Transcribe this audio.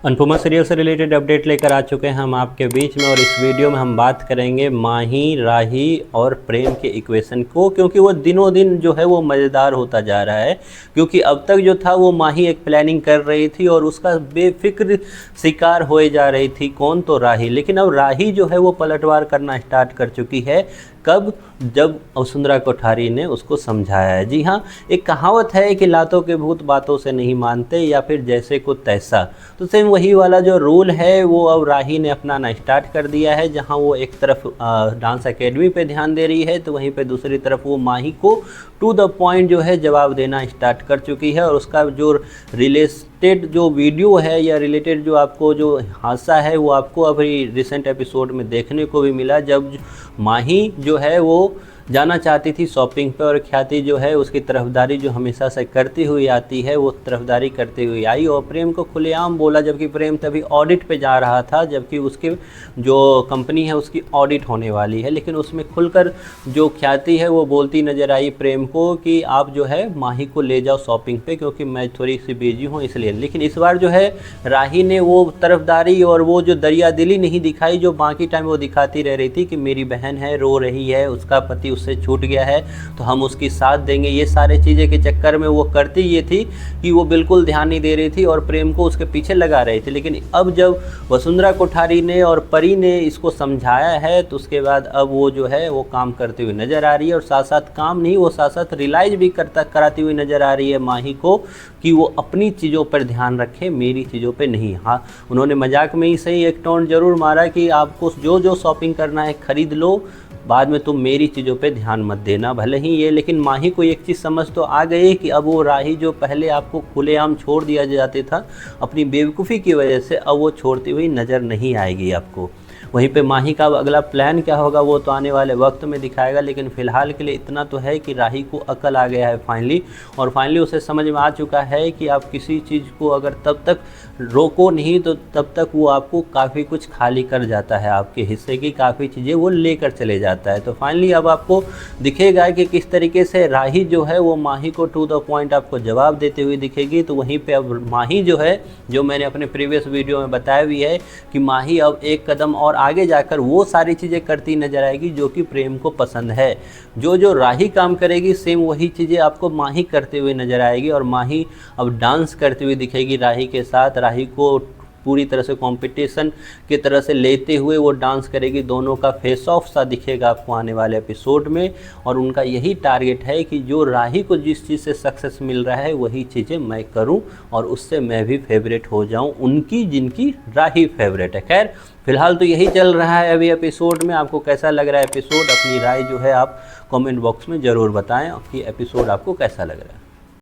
Anupama serial से related update लेकर आ चुके हैं हम आपके बीच में, और इस वीडियो में हम बात करेंगे माही, राही और प्रेम के इक्वेशन को, क्योंकि वो दिनों दिन जो है वो मज़ेदार होता जा रहा है। क्योंकि अब तक जो था वो माही एक प्लानिंग कर रही थी और उसका बेफिक्र शिकार होए जा रही थी, कौन, तो राही। लेकिन अब राही जो है वो पलटवार करना स्टार्ट कर चुकी है। कब? जब वसुंधरा कोठारी ने उसको समझाया है। जी हाँ, एक कहावत है कि लातों के भूत बातों से नहीं मानते, या फिर जैसे को तैसा। तो सेम वही वाला जो रूल है वो अब राही ने अपनाना स्टार्ट कर दिया है। जहाँ वो एक तरफ डांस एकेडमी पे ध्यान दे रही है, तो वहीं पे दूसरी तरफ वो माही को टू द पॉइंट जो है जवाब देना स्टार्ट कर चुकी है। और उसका जो रिलेटेड जो वीडियो है या रिलेटेड जो आपको जो हादसा है वो आपको अभी रिसेंट एपिसोड में देखने को भी मिला, जब माही जो है वो जाना चाहती थी शॉपिंग पे, और ख्याति जो है उसकी तरफदारी जो हमेशा से करती हुई आती है वो तरफदारी करती हुई आई और प्रेम को खुलेआम बोला, जबकि प्रेम तभी ऑडिट पे जा रहा था, जबकि उसकी जो कंपनी है उसकी ऑडिट होने वाली है। लेकिन उसमें खुलकर जो ख्याति है वो बोलती नज़र आई प्रेम को कि आप जो है माही को ले जाओ शॉपिंग पे, क्योंकि मैं थोड़ी सी बिजी हूँ इसलिए। लेकिन इस बार जो है राही ने वो तरफदारी और वो जो दरिया दिली नहीं दिखाई जो बाकी टाइम वो दिखाती रह रही थी कि मेरी बहन है, रो रही है, उसका पति उससे छूट गया है तो हम उसकी साथ देंगे। ये सारे चीज़ें के चक्कर में वो करती ये थी कि वो बिल्कुल ध्यान नहीं दे रही थी और प्रेम को उसके पीछे लगा रही थी। लेकिन अब जब वसुंधरा कोठारी ने और परी ने इसको समझाया है तो उसके बाद अब वो जो है वो काम करती हुई नज़र आ रही है। और साथ साथ काम नहीं, वो साथ साथ रियलाइज भी कराती हुई नज़र आ रही है माही को कि वो अपनी चीज़ों पर ध्यान रखे, मेरी चीज़ों पर नहीं। हाँ, उन्होंने मजाक में ही सही एक टोन जरूर मारा कि आपको जो जो शॉपिंग करना है खरीद लो, बाद में तुम मेरी चीज़ों पे ध्यान मत देना। भले ही ये, लेकिन माही को एक चीज़ समझ तो आ गई कि अब वो राही जो पहले आपको खुलेआम छोड़ दिया जाता था अपनी बेवकूफ़ी की वजह से, अब वो छोड़ती हुई नज़र नहीं आएगी आपको। वहीं पे माही का अगला प्लान क्या होगा वो तो आने वाले वक्त में दिखाएगा। लेकिन फ़िलहाल के लिए इतना तो है कि राही को अकल आ गया है फाइनली, और फाइनली उसे समझ में आ चुका है कि आप किसी चीज़ को अगर तब तक रोको नहीं तो तब तक वो आपको काफ़ी कुछ खाली कर जाता है, आपके हिस्से की काफ़ी चीज़ें वो लेकर चले जाता है। तो फाइनली अब आपको दिखेगा कि किस तरीके से राही जो है वो माही को टू द पॉइंट आपको जवाब देते हुए दिखेगी। तो वहीं पे अब माही जो है, जो मैंने अपने प्रीवियस वीडियो में बताया भी है कि माही अब एक कदम और आगे जाकर वो सारी चीज़ें करती नजर आएगी जो कि प्रेम को पसंद है। जो जो राही काम करेगी सेम वही चीज़ें आपको माही करते हुए नजर आएगी। और माही अब डांस करती हुई दिखेगी राही के साथ, राही को पूरी तरह से कंपटीशन की तरह से लेते हुए वो डांस करेगी। दोनों का फेस ऑफ सा दिखेगा आपको आने वाले एपिसोड में। और उनका यही टारगेट है कि जो राही को जिस चीज़ से सक्सेस मिल रहा है वही चीज़ें मैं करूं और उससे मैं भी फेवरेट हो जाऊं उनकी, जिनकी राही फेवरेट है। खैर फिलहाल तो यही चल रहा है अभी एपिसोड में। आपको कैसा लग रहा है एपिसोड? अपनी राय जो है आप कमेंट बॉक्स में ज़रूर बताएं कि एपिसोड आपको कैसा लग रहा है।